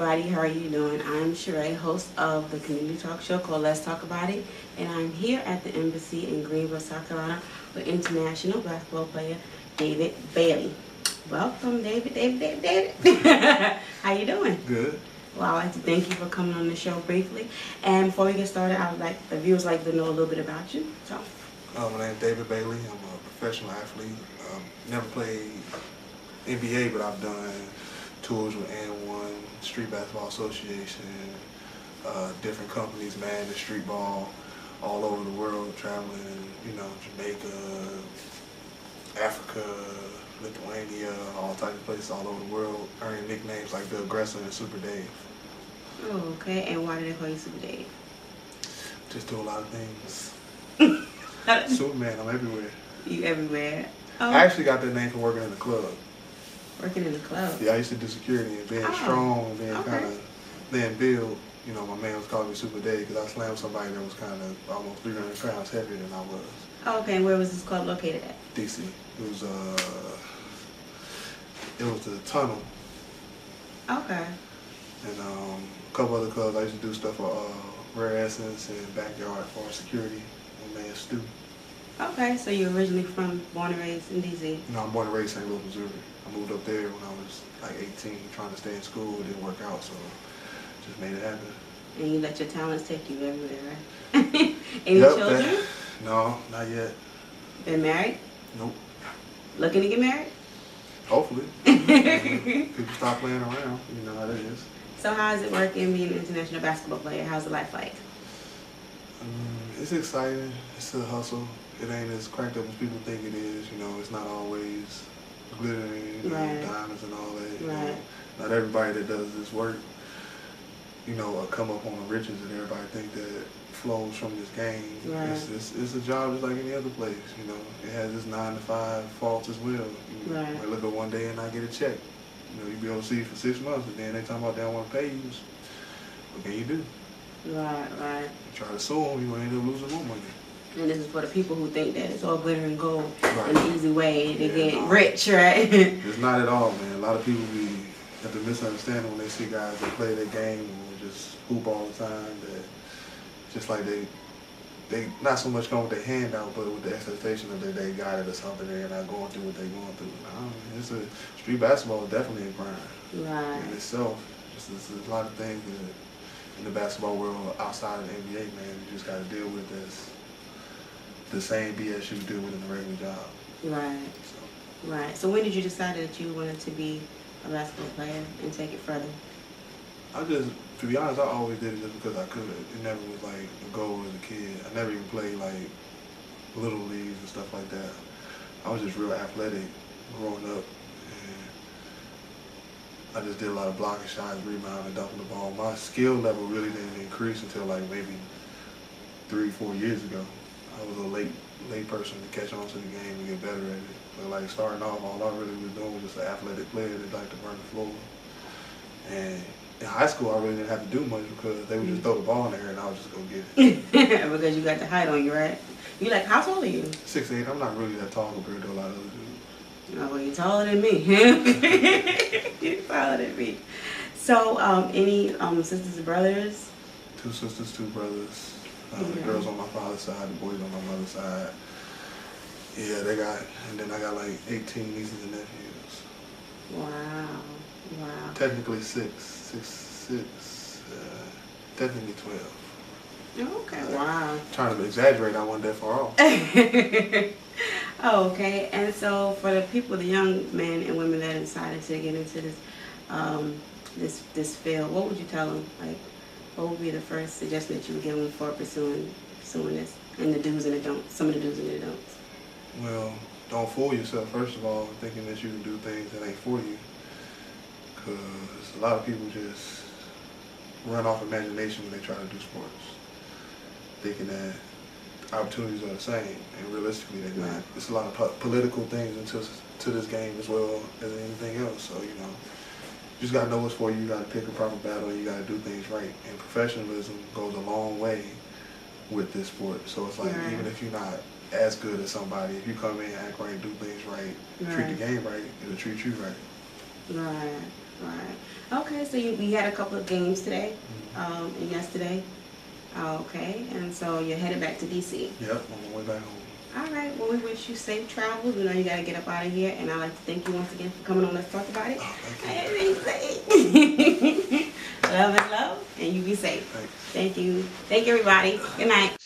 everybody, how are you doing? I'm Charay, host of the community talk show called Let's Talk About It, and I'm here at the embassy in Greenville, South Carolina with international basketball player David Bailey. Welcome, David. How you doing? Good. Well, I'd like to thank you for coming on the show briefly. And before we get started, I would like the viewers like to know a little bit about you. So, my name is David Bailey. I'm a professional athlete. Never played NBA, but I've done tours with N1, Street Basketball Association, different companies, man, the street ball, all over the world, traveling, Jamaica, Africa, Lithuania, all types of places all over the world, earning nicknames like the Aggressor and Super Dave. oh, okay. And why do they call you Super Dave? Just do a lot of things. Superman, I'm everywhere. You everywhere. Oh. I actually got that name from working in the club. Working in the club? Yeah, I used to do security and being strong and being kind of, then build. My man was calling me Super Dave because I slammed somebody that was kind of almost 300 pounds heavier than I was. Oh, okay. And where was this club located at? DC. It was the Tunnel. Okay. And a couple other clubs. I used to do stuff for Rare Essence and Backyard for security. My man Stu. Okay, so you're originally born and raised in D.C.? No, I'm born and raised in St. Louis, Missouri. I moved up there when I was like 18, trying to stay in school. It didn't work out, so just made it happen. And you let your talents take you everywhere, right? Any children? No, not yet. Been married? Nope. Looking to get married? Hopefully. People stop playing around. You know how that is. So how is it working being an international basketball player? How's the life like? It's exciting. It's a hustle. It ain't as cracked up as people think it is. It's not always glittering, diamonds and all that. Right. Not everybody that does this work, come up on the riches that everybody think that flows from this game. Right. It's a job just like any other place. It has its 9 to 5 faults as well. You might look at one day and not get a check. You be overseas for 6 months, and then they talking about they don't want to pay you. What can you do? Right. You try to sue them, you end up losing more money. And this is for the people who think that it's all glitter and gold, an easy way to get rich, right? It's not at all, man. A lot of people have to misunderstand when they see guys that play their game and just hoop all the time. That just like they not so much come with their hand out, but with the expectation that they got it or something. They're not going through what they're going through. Street basketball is definitely a grind. Right. In itself, there's a lot of things that in the basketball world outside of the NBA, man, you just got to deal with this. The same BS you deal with in a regular job. Right. So when did you decide that you wanted to be a basketball player and take it further? To be honest, I always did it just because I could. It never was like a goal as a kid. I never even played like little leagues and stuff like that. I was just real athletic growing up. And I just did a lot of blocking shots, rebounding, dunking the ball. My skill level really didn't increase until like maybe 3-4 years ago. I was a late person to catch on to the game and get better at it. But like starting off, all I really was doing was just an athletic player that liked to burn the floor. And in high school, I really didn't have to do much because they would just throw the ball in there and I would just go get it. Because you got the height on you, right? You like, how tall are you? 6'8". I'm not really that tall compared to a lot of other dudes. Oh, well, you're taller than me. You're taller than me. So, any sisters or brothers? 2 sisters, 2 brothers. The girls on my father's side, the boys on my mother's side. Yeah, and then I got like 18 nieces and nephews. Wow. Technically 6, technically 12. Okay, wow. Trying to exaggerate, I wasn't that far off. Oh, okay. And so for the people, the young men and women that decided to get into this field, what would you tell them? Like, what would be the first suggestion that you would give them for pursuing this, and the do's and the don'ts, some of the do's and the don'ts? Well, don't fool yourself, first of all, thinking that you can do things that ain't for you. Because a lot of people just run off imagination when they try to do sports, thinking that opportunities are the same, and realistically they're not. There's a lot of political things into this game as well as anything else, so you just got to know what's for you. You got to pick a proper battle, and you got to do things right. And professionalism goes a long way with this sport. So it's like, even if you're not as good as somebody, if you come in, act right, do things right, treat the game right, it'll treat you right. Right. Right. Okay, so we had a couple of games today, and yesterday. Okay, and so you're headed back to DC. Yep, on my way back home. All right, well, we wish you safe travels. We know you got to get up out of here, and I'd like to thank you once again for coming on Let's Talk About It. Oh, thank you. Love and love, and you be safe. Thanks. Thank you. Thank you, everybody. Good night.